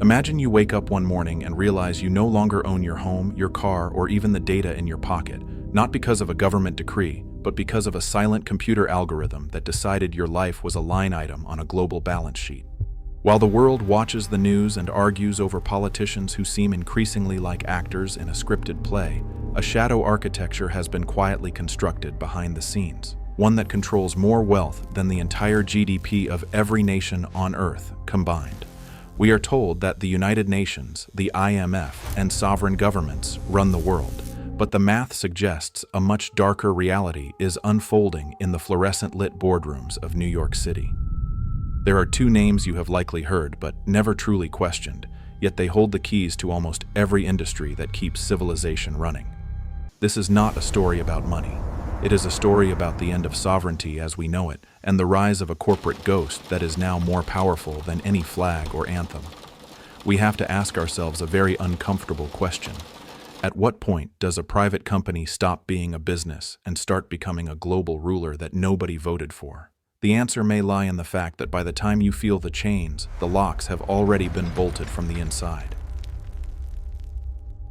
Imagine you wake up one morning and realize you no longer own your home, your car, or even the data in your pocket, not because of a government decree, but because of a silent computer algorithm that decided your life was a line item on a global balance sheet. While the world watches the news and argues over politicians who seem increasingly like actors in a scripted play, a shadow architecture has been quietly constructed behind the scenes, one that controls more wealth than the entire GDP of every nation on Earth combined. We are told that the United Nations, the IMF, and sovereign governments run the world, but the math suggests a much darker reality is unfolding in the fluorescent-lit boardrooms of New York City. There are two names you have likely heard but never truly questioned, yet they hold the keys to almost every industry that keeps civilization running. This is not a story about money. It is a story about the end of sovereignty as we know it and the rise of a corporate ghost that is now more powerful than any flag or anthem. We have to ask ourselves a very uncomfortable question. At what point does a private company stop being a business and start becoming a global ruler that nobody voted for? The answer may lie in the fact that by the time you feel the chains, the locks have already been bolted from the inside.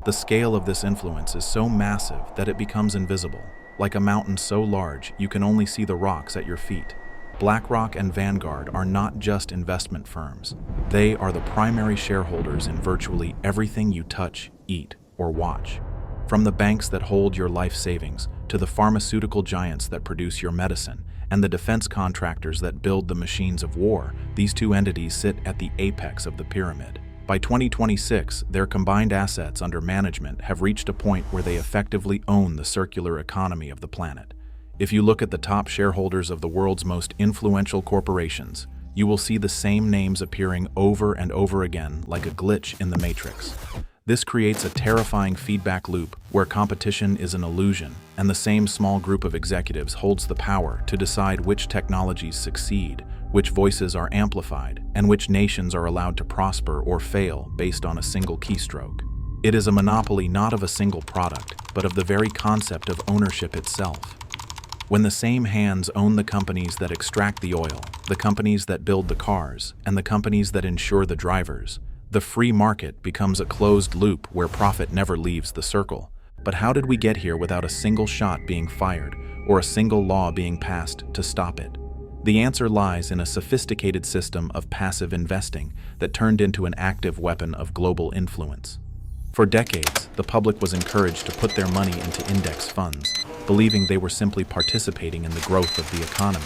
The scale of this influence is so massive that it becomes invisible. Like a mountain so large, you can only see the rocks at your feet. BlackRock and Vanguard are not just investment firms. They are the primary shareholders in virtually everything you touch, eat, or watch. From the banks that hold your life savings, to the pharmaceutical giants that produce your medicine, and the defense contractors that build the machines of war, these two entities sit at the apex of the pyramid. By 2026, their combined assets under management have reached a point where they effectively own the circular economy of the planet. If you look at the top shareholders of the world's most influential corporations, you will see the same names appearing over and over again like a glitch in the matrix. This creates a terrifying feedback loop where competition is an illusion, and the same small group of executives holds the power to decide which technologies succeed, which voices are amplified, and which nations are allowed to prosper or fail based on a single keystroke. It is a monopoly not of a single product, but of the very concept of ownership itself. When the same hands own the companies that extract the oil, the companies that build the cars, and the companies that insure the drivers, the free market becomes a closed loop where profit never leaves the circle. But how did we get here without a single shot being fired or a single law being passed to stop it? The answer lies in a sophisticated system of passive investing that turned into an active weapon of global influence. For decades, the public was encouraged to put their money into index funds, believing they were simply participating in the growth of the economy.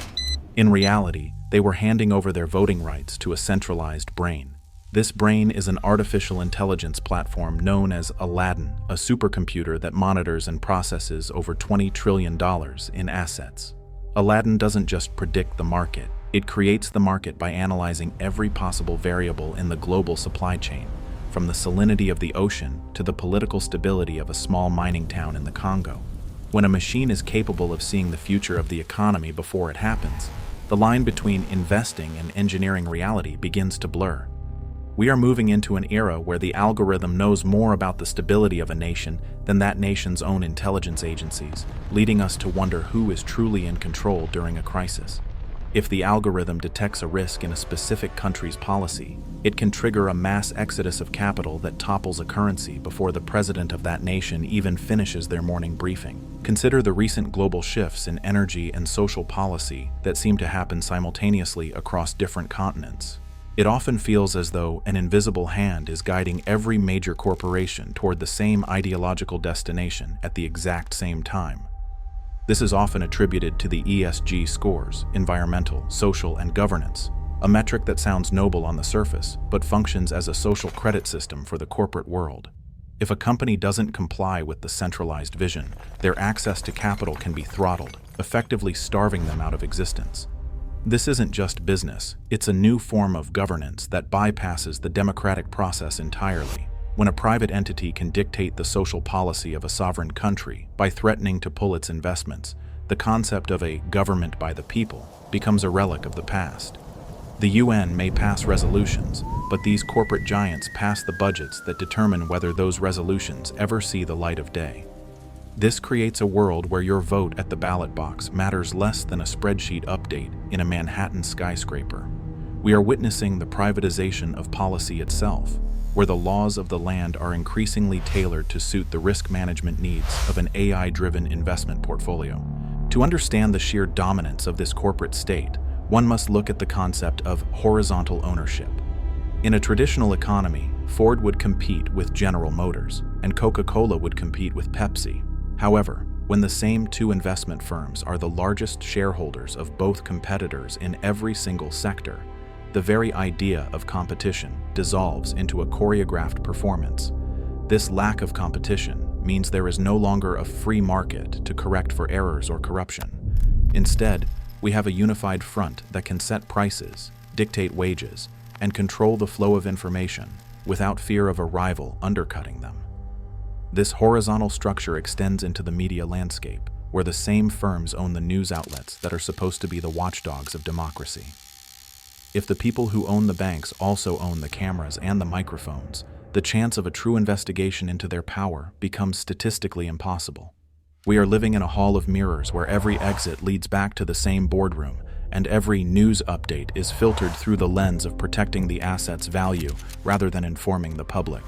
In reality, they were handing over their voting rights to a centralized brain. This brain is an artificial intelligence platform known as Aladdin, a supercomputer that monitors and processes over $20 trillion in assets. Aladdin doesn't just predict the market, it creates the market by analyzing every possible variable in the global supply chain, from the salinity of the ocean to the political stability of a small mining town in the Congo. When a machine is capable of seeing the future of the economy before it happens, the line between investing and engineering reality begins to blur. We are moving into an era where the algorithm knows more about the stability of a nation than that nation's own intelligence agencies, leading us to wonder who is truly in control during a crisis. If the algorithm detects a risk in a specific country's policy, it can trigger a mass exodus of capital that topples a currency before the president of that nation even finishes their morning briefing. Consider the recent global shifts in energy and social policy that seem to happen simultaneously across different continents. It often feels as though an invisible hand is guiding every major corporation toward the same ideological destination at the exact same time. This is often attributed to the ESG scores, environmental, social, and governance, a metric that sounds noble on the surface, but functions as a social credit system for the corporate world. If a company doesn't comply with the centralized vision, their access to capital can be throttled, effectively starving them out of existence. This isn't just business, it's a new form of governance that bypasses the democratic process entirely. When a private entity can dictate the social policy of a sovereign country by threatening to pull its investments, the concept of a government by the people becomes a relic of the past. The UN may pass resolutions, but these corporate giants pass the budgets that determine whether those resolutions ever see the light of day. This creates a world where your vote at the ballot box matters less than a spreadsheet update in a Manhattan skyscraper. We are witnessing the privatization of policy itself, where the laws of the land are increasingly tailored to suit the risk management needs of an AI-driven investment portfolio. To understand the sheer dominance of this corporate state, one must look at the concept of horizontal ownership. In a traditional economy, Ford would compete with General Motors, and Coca-Cola would compete with Pepsi. However, when the same two investment firms are the largest shareholders of both competitors in every single sector, the very idea of competition dissolves into a choreographed performance. This lack of competition means there is no longer a free market to correct for errors or corruption. Instead, we have a unified front that can set prices, dictate wages, and control the flow of information without fear of a rival undercutting them. This horizontal structure extends into the media landscape, where the same firms own the news outlets that are supposed to be the watchdogs of democracy. If the people who own the banks also own the cameras and the microphones, the chance of a true investigation into their power becomes statistically impossible. We are living in a hall of mirrors where every exit leads back to the same boardroom, and every news update is filtered through the lens of protecting the asset's value rather than informing the public.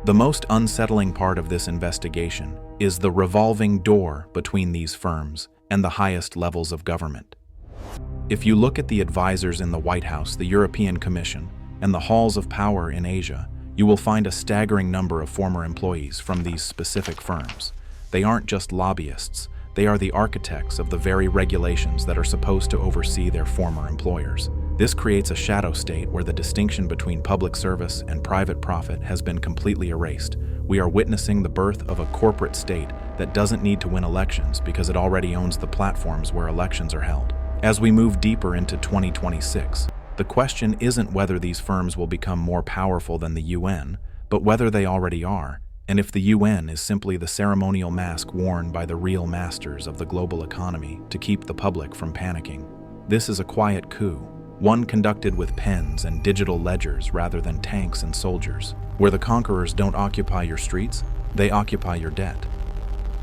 The most unsettling part of this investigation is the revolving door between these firms and the highest levels of government. If you look at the advisors in the White House, the European Commission, and the halls of power in Asia, you will find a staggering number of former employees from these specific firms. They aren't just lobbyists, they are the architects of the very regulations that are supposed to oversee their former employers. This creates a shadow state where the distinction between public service and private profit has been completely erased. We are witnessing the birth of a corporate state that doesn't need to win elections because it already owns the platforms where elections are held. As we move deeper into 2026, the question isn't whether these firms will become more powerful than the UN, but whether they already are, and if the UN is simply the ceremonial mask worn by the real masters of the global economy to keep the public from panicking. This is a quiet coup, one conducted with pens and digital ledgers rather than tanks and soldiers, where the conquerors don't occupy your streets, they occupy your debt.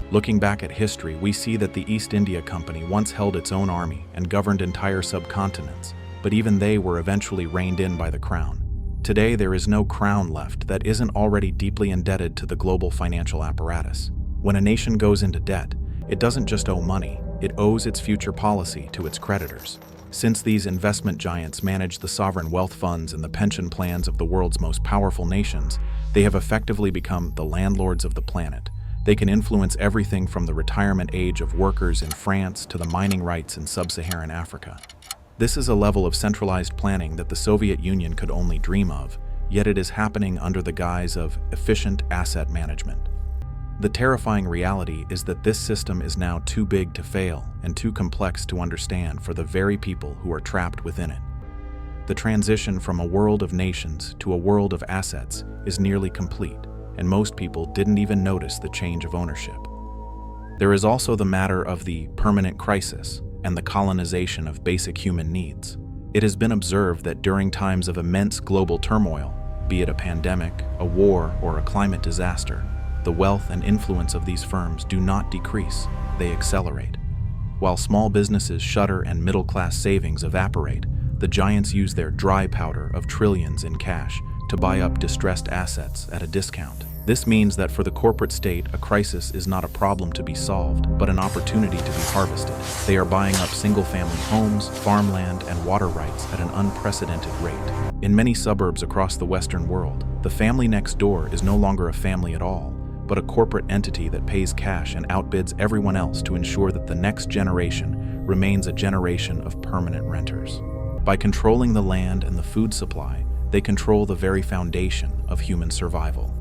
Looking back at history, we see that the East India Company once held its own army and governed entire subcontinents, but even they were eventually reined in by the crown. Today, there is no crown left that isn't already deeply indebted to the global financial apparatus. When a nation goes into debt, it doesn't just owe money, it owes its future policy to its creditors. Since these investment giants manage the sovereign wealth funds and the pension plans of the world's most powerful nations, they have effectively become the landlords of the planet. They can influence everything from the retirement age of workers in France to the mining rights in sub-Saharan Africa. This is a level of centralized planning that the Soviet Union could only dream of, yet it is happening under the guise of efficient asset management. The terrifying reality is that this system is now too big to fail and too complex to understand for the very people who are trapped within it. The transition from a world of nations to a world of assets is nearly complete, and most people didn't even notice the change of ownership. There is also the matter of the permanent crisis and the colonization of basic human needs. It has been observed that during times of immense global turmoil, be it a pandemic, a war, or a climate disaster, the wealth and influence of these firms do not decrease, they accelerate. While small businesses shudder and middle-class savings evaporate, the giants use their dry powder of trillions in cash to buy up distressed assets at a discount. This means that for the corporate state, a crisis is not a problem to be solved, but an opportunity to be harvested. They are buying up single-family homes, farmland, and water rights at an unprecedented rate. In many suburbs across the Western world, the family next door is no longer a family at all, but a corporate entity that pays cash and outbids everyone else to ensure that the next generation remains a generation of permanent renters. By controlling the land and the food supply, they control the very foundation of human survival.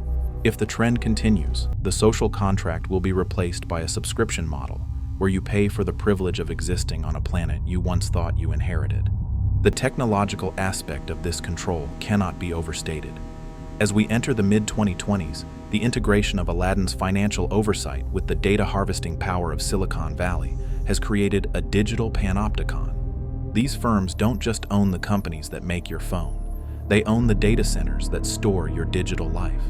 If the trend continues, the social contract will be replaced by a subscription model, where you pay for the privilege of existing on a planet you once thought you inherited. The technological aspect of this control cannot be overstated. As we enter the mid-2020s, the integration of Aladdin's financial oversight with the data harvesting power of Silicon Valley has created a digital panopticon. These firms don't just own the companies that make your phone, they own the data centers that store your digital life.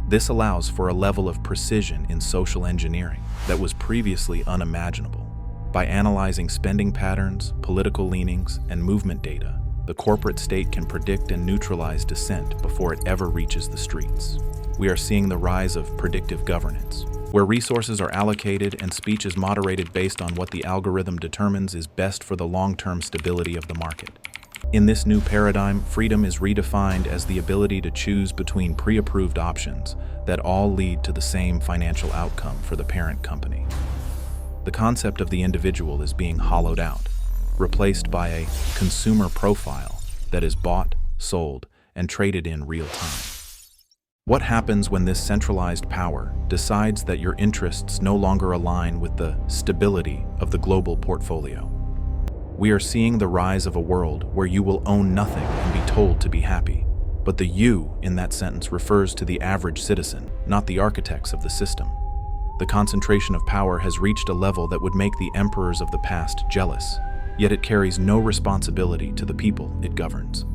This allows for a level of precision in social engineering that was previously unimaginable. By analyzing spending patterns, political leanings, and movement data, The corporate state can predict and neutralize dissent before it ever reaches the streets. We are seeing the rise of predictive governance, where resources are allocated and speech is moderated based on what the algorithm determines is best for the long-term stability of the market. In this new paradigm, freedom is redefined as the ability to choose between pre-approved options that all lead to the same financial outcome for the parent company. The concept of the individual is being hollowed out, replaced by a consumer profile that is bought, sold, and traded in real time. What happens when this centralized power decides that your interests no longer align with the stability of the global portfolio? We are seeing the rise of a world where you will own nothing and be told to be happy. But the you in that sentence refers to the average citizen, not the architects of the system. The concentration of power has reached a level that would make the emperors of the past jealous, yet it carries no responsibility to the people it governs.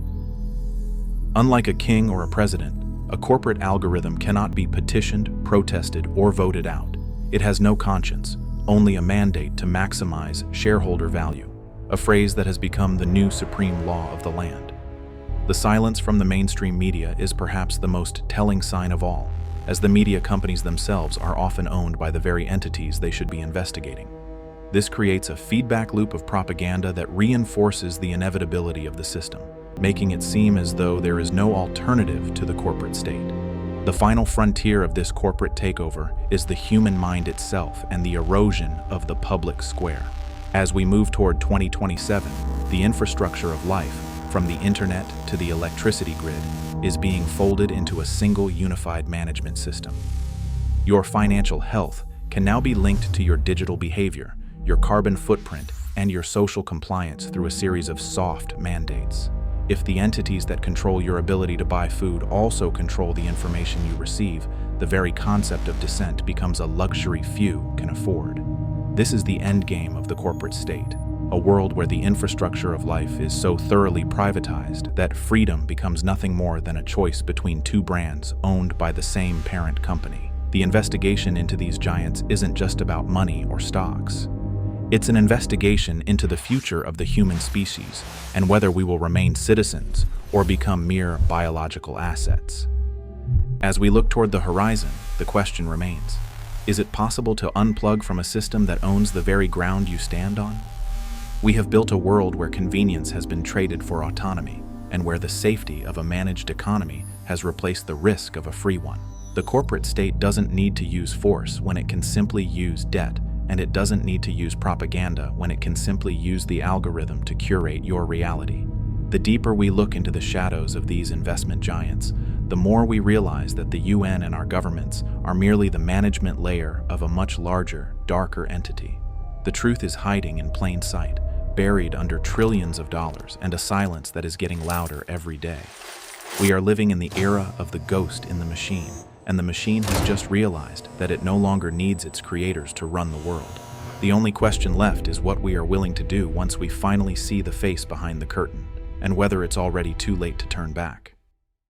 Unlike a king or a president, a corporate algorithm cannot be petitioned, protested, or voted out. It has no conscience, only a mandate to maximize shareholder value, a phrase that has become the new supreme law of the land. The silence from the mainstream media is perhaps the most telling sign of all, as the media companies themselves are often owned by the very entities they should be investigating. This creates a feedback loop of propaganda that reinforces the inevitability of the system, making it seem as though there is no alternative to the corporate state. The final frontier of this corporate takeover is the human mind itself and the erosion of the public square. As we move toward 2027, the infrastructure of life, from the internet to the electricity grid, is being folded into a single unified management system. Your financial health can now be linked to your digital behavior, your carbon footprint, and your social compliance through a series of soft mandates. If the entities that control your ability to buy food also control the information you receive, the very concept of dissent becomes a luxury few can afford. This is the endgame of the corporate state, a world where the infrastructure of life is so thoroughly privatized that freedom becomes nothing more than a choice between two brands owned by the same parent company. The investigation into these giants isn't just about money or stocks. It's an investigation into the future of the human species and whether we will remain citizens or become mere biological assets. As we look toward the horizon, the question remains: is it possible to unplug from a system that owns the very ground you stand on? We have built a world where convenience has been traded for autonomy, and where the safety of a managed economy has replaced the risk of a free one. The corporate state doesn't need to use force when it can simply use debt, and it doesn't need to use propaganda when it can simply use the algorithm to curate your reality. The deeper we look into the shadows of these investment giants, the more we realize that the UN and our governments are merely the management layer of a much larger, darker entity. The truth is hiding in plain sight, buried under trillions of dollars and a silence that is getting louder every day. We are living in the era of the ghost in the machine, and the machine has just realized that it no longer needs its creators to run the world. The only question left is what we are willing to do once we finally see the face behind the curtain, and whether it's already too late to turn back.